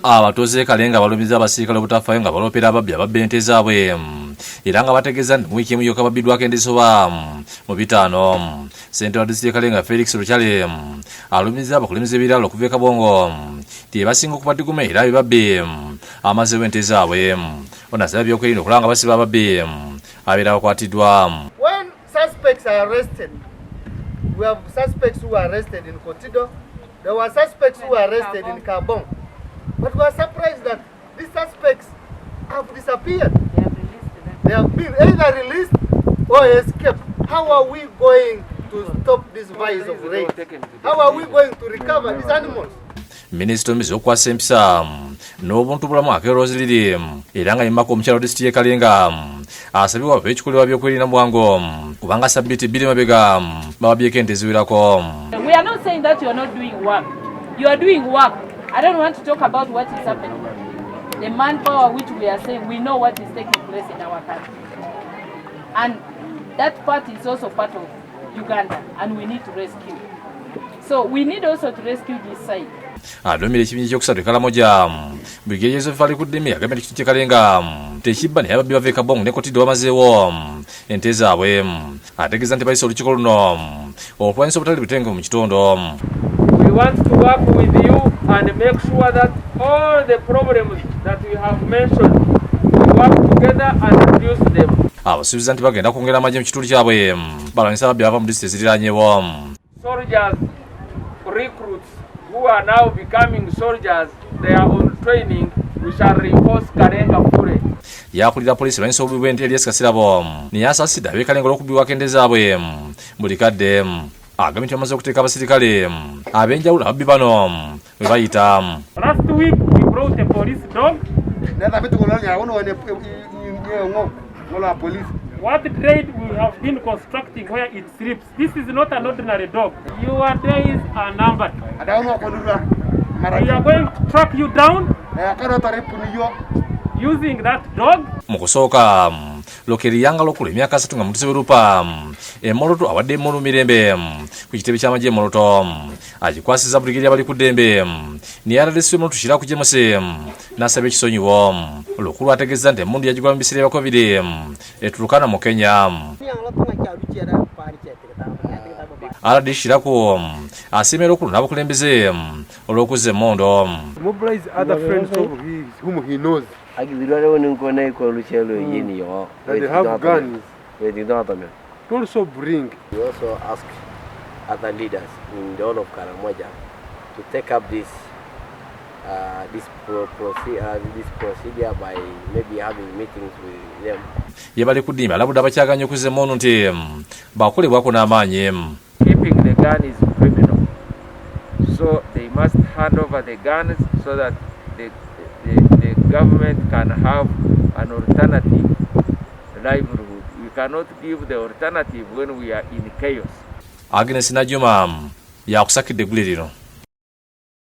abatuuze Karenga balumiriza abasirikale obutafaayo nga balopera ababbi bw'ente zaabwe era nga bategeeza nti mu wiiki emu yokka babbiddwako ente zisoba mu 5. Ssentebe wa disitulikiti Karenga Felix Lukyale alumiriza abakulembeze b'ebiraalo okuva e Kaabong nti basinga okubatigoma era babbi amazeewo ente zaabwe. Ono asaba ebyokwerinda okulaba nga basiba ababbi abeera bakwatiddwa. When suspects are arrested, we have suspects who are arrested in Kotido. There were suspects who were arrested in Kaabong. But we are surprised that these suspects have disappeared. They have been either released or escaped. How are we going to stop this vice of rape? How are we going to recover these animals? Minisita omumizi okukwasa empisa n'obuntu bulamu akeeroziriri era nga yimako omukyala wa disitulikiti Karenga asabibwa babe ekikolebwa by'okwerinda mu bwangu kubanga sabbiiti bbiri mabega bababyeko ente ziwerako. We are not saying that you are not doing work. You are doing work. I don't want to talk about what is happening. The manpower which we are saying, we know what is taking place in our country. And that part is also part of Uganda, and we need to rescue. So we need also to rescue this side. Adomire ekibinja ekyokusatu Karamoja Brigadier Valikuddemi agambye nti ekitute Karenga tekibba naye ababbi bava e Kaabong ne Kotido bamazeewo ente zaabwe. Ategeeza nti bayise olukiiko luno okulwanyisa obutali butengevu mu kitundu. We want to work with you and make sure that all the problems that we have mentioned, we work together and reduce them. Abasuubiza nti bagenda kwongera amagye mu kitundu kyabwe balwanyisa ababbi bava mu disitulikiti eziriraanyeewo. Soldiers, recruits who are now becoming soldiers, they are on training. We shall reinforce Karenga fully. Yakulira poliisi lwanyisa obubbi bw'ente Elias Kasirabo naye asaasidde ab'e Karenga olw'okubbiwako ente zaabwe Bukedde. Agambye nti bamaze okuteeka abasirikale ab'enjawulo ababbi bano bwe bayita. Last week we brought a police dog. What trade we have been constructing where it sleeps. This is not an ordinary dog. Your days are numbered. We are going to track you down using that dog. Mu kusooka Lokeri yanga lokula emyaka 3 nga mutuse Europa emoloto awadde mu mirembe ku kitebe ky'amagye emoloto agikwasiza Brigadier Valikuddemi ni yaradeswe mu tushira ku jemose nasaba ekisonyiwo olukulu ategeeza nti emmundu yagigwa mu biseera bya COVID etulukana mu Kenya. Aradishirako asemera okulu n'abakulembeze olw'okuzza emmondo. Mobilize other friends whom he knows. They have guns. To also bring. We also ask other leaders in the whole of Karamoja to take up this procedure by maybe having meetings with them. Valikuddemi alabudde abakyaganya okuzza emmondo nti bakolebwako n'amaanyi. Keeping the gun is criminal. So they must hand over the guns so that the government can have an alternative livelihood. We cannot give the alternative when we are in chaos. Agnes Najuma yakusakidde eggulu lino.